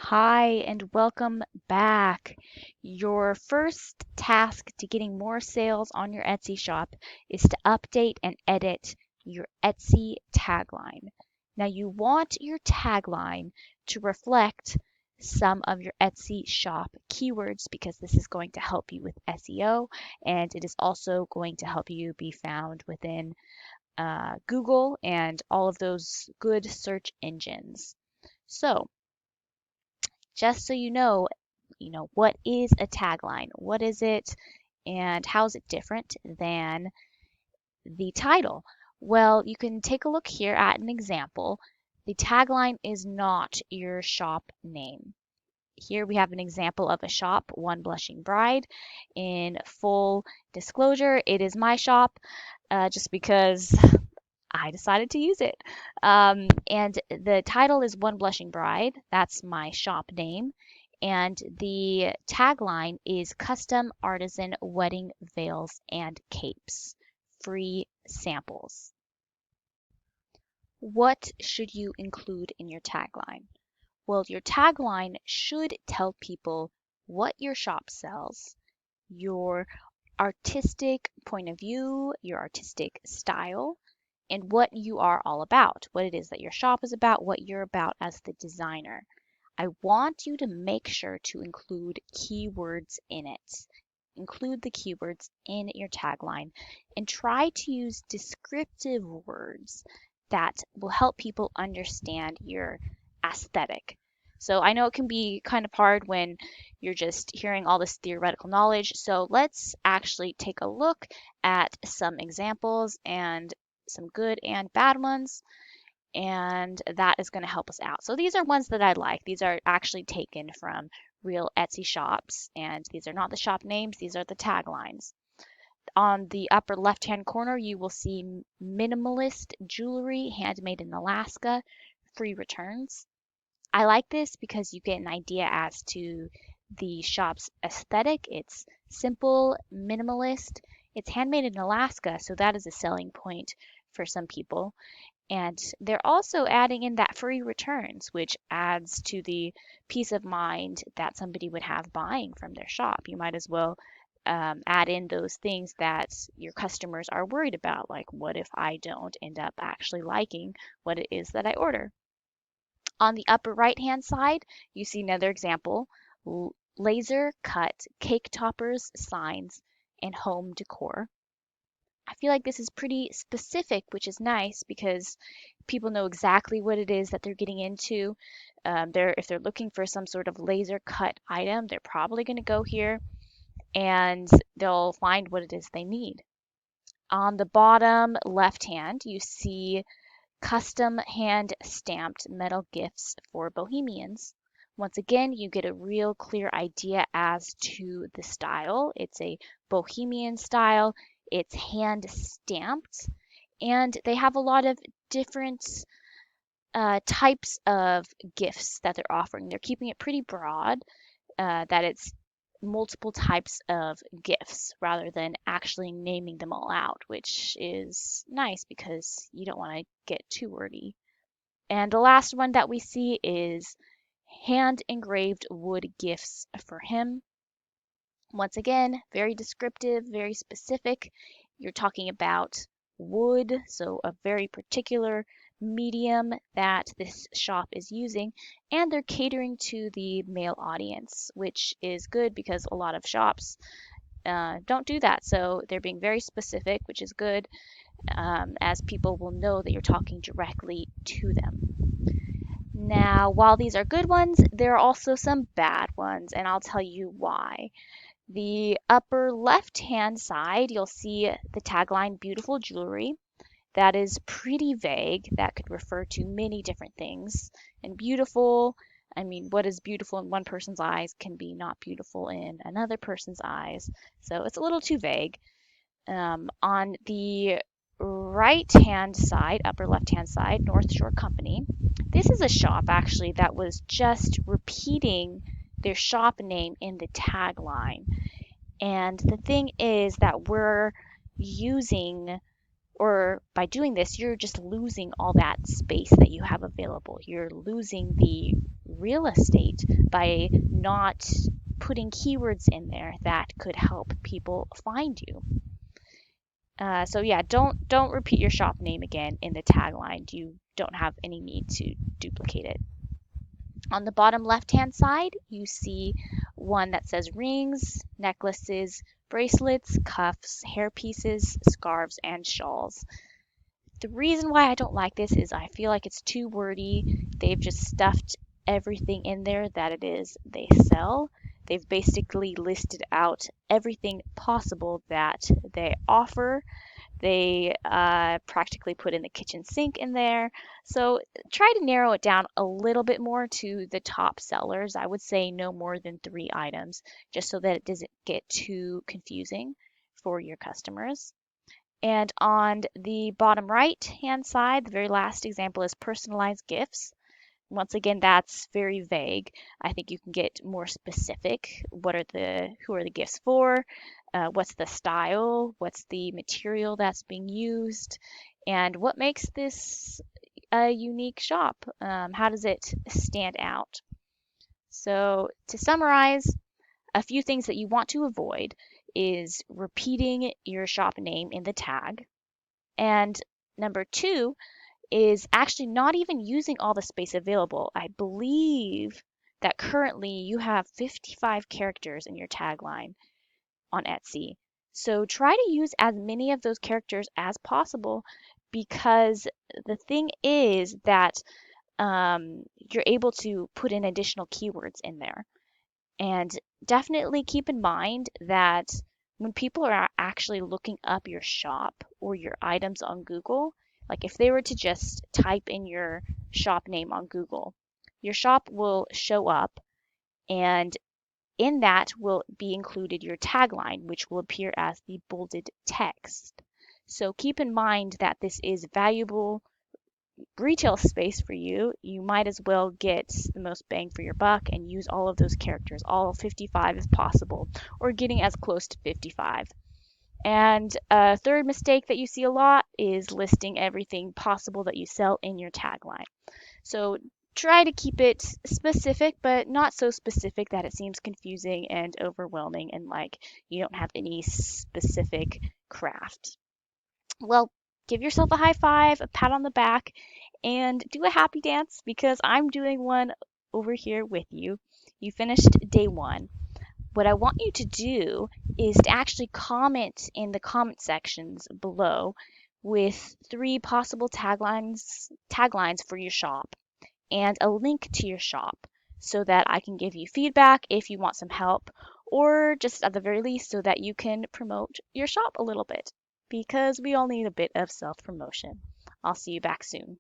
Hi, and welcome back. Your first task to getting more sales on your Etsy shop is to update and edit your Etsy tagline. Now, you want your tagline to reflect some of your Etsy shop keywords because this is going to help you with SEO and it is also going to help you be found within Google and all of those good search engines. So, just so what is a tagline? What is it and how is it different than the title? Well, you can take a look here at an example. The tagline is not your shop name. Here we have an example of a shop, One Blushing Bride. In full disclosure, it is my shop just because I decided to use it. And the title is One Blushing Bride. That's my shop name. And the tagline is Custom Artisan Wedding Veils and Capes. Free samples. What should you include in your tagline? Well, your tagline should tell people what your shop sells, your artistic point of view, your artistic style, and what you are all about, what it is that your shop is about, what you're about as the designer. I want you to make sure to include keywords in it. Include the keywords in your tagline and try to use descriptive words that will help people understand your aesthetic. So I know it can be kind of hard when you're just hearing all this theoretical knowledge. So let's actually take a look at some examples and some good and bad ones, and that is going to help us out. So these are ones that I like. These are actually taken from real Etsy shops, and these are not the shop names, these are the taglines. On the upper left-hand corner, you will see minimalist jewelry, handmade in Alaska, free returns. I like this because you get an idea as to the shop's aesthetic. It's simple, minimalist. It's handmade in Alaska, so that is a selling point for some people. And they're also adding in that free returns, which adds to the peace of mind that somebody would have buying from their shop. You might as well add in those things that your customers are worried about, like what if I don't end up actually liking what it is that I order. On the upper right hand side, you see another example, laser cut cake toppers, signs, and home decor. I feel like this is pretty specific, which is nice because people know exactly what it is that they're getting into. If they're looking for some sort of laser cut item, they're probably going to go here and they'll find what it is they need. On the bottom left hand, you see custom hand stamped metal gifts for bohemians. Once again, you get a real clear idea as to the style. It's a bohemian style, it's hand stamped, and they have a lot of different types of gifts that they're offering. They're keeping it pretty broad, that it's multiple types of gifts rather than actually naming them all out, which is nice because you don't want to get too wordy. And the last one that we see is hand engraved wood gifts for him. Once again, very descriptive, very specific. You're talking about wood, so a very particular medium that this shop is using, and they're catering to the male audience, which is good because a lot of shops don't do that. So they're being very specific, which is good, as people will know that you're talking directly to them. Now, while these are good ones, there are also some bad ones, and I'll tell you why. The upper left-hand side, you'll see the tagline Beautiful Jewelry. That is pretty vague. That could refer to many different things. And beautiful, I mean, what is beautiful in one person's eyes can be not beautiful in another person's eyes. So it's a little too vague. On the right hand side, upper left hand side, North Shore Company. This is a shop actually that was just repeating their shop name in the tagline. And the thing is that we're using or by doing this, you're just losing all that space that you have available. You're losing the real estate by not putting keywords in there that could help people find you. So yeah, don't repeat your shop name again in the tagline. You don't have any need to duplicate it. On the bottom left-hand side, you see one that says rings, necklaces, bracelets, cuffs, hairpieces, scarves, and shawls. The reason why I don't like this is I feel like it's too wordy. They've just stuffed everything in there that it is they sell. They've basically listed out everything possible that they offer. They practically put in the kitchen sink in there. So try to narrow it down a little bit more to the top sellers. I would say no more than 3 items, just so that it doesn't get too confusing for your customers. And on the bottom right hand side, the very last example is personalized gifts. Once again, that's very vague. I think you can get more specific. Who are the gifts for? What's the style? What's the material that's being used? And what makes this a unique shop? How does it stand out? So to summarize, a few things that you want to avoid is repeating your shop name in the tag. And number 2 is actually not even using all the space available. I believe that currently you have 55 characters in your tagline on Etsy. So try to use as many of those characters as possible, because the thing is that you're able to put in additional keywords in there. And definitely keep in mind that when people are actually looking up your shop or your items on Google, like if they were to just type in your shop name on Google, your shop will show up, and in that will be included your tagline, which will appear as the bolded text. So keep in mind that this is valuable retail space for you. You might as well get the most bang for your buck and use all of those characters, all 55 if possible, or getting as close to 55. And a third mistake that you see a lot is listing everything possible that you sell in your tagline. So try to keep it specific, but not so specific that it seems confusing and overwhelming and like you don't have any specific craft. Well, give yourself a high five, a pat on the back, and do a happy dance, because I'm doing one over here with you. You finished day 1. What I want you to do is to actually comment in the comment sections below with 3 possible taglines for your shop and a link to your shop, so that I can give you feedback if you want some help, or just at the very least so that you can promote your shop a little bit, because we all need a bit of self promotion. I'll see you back soon.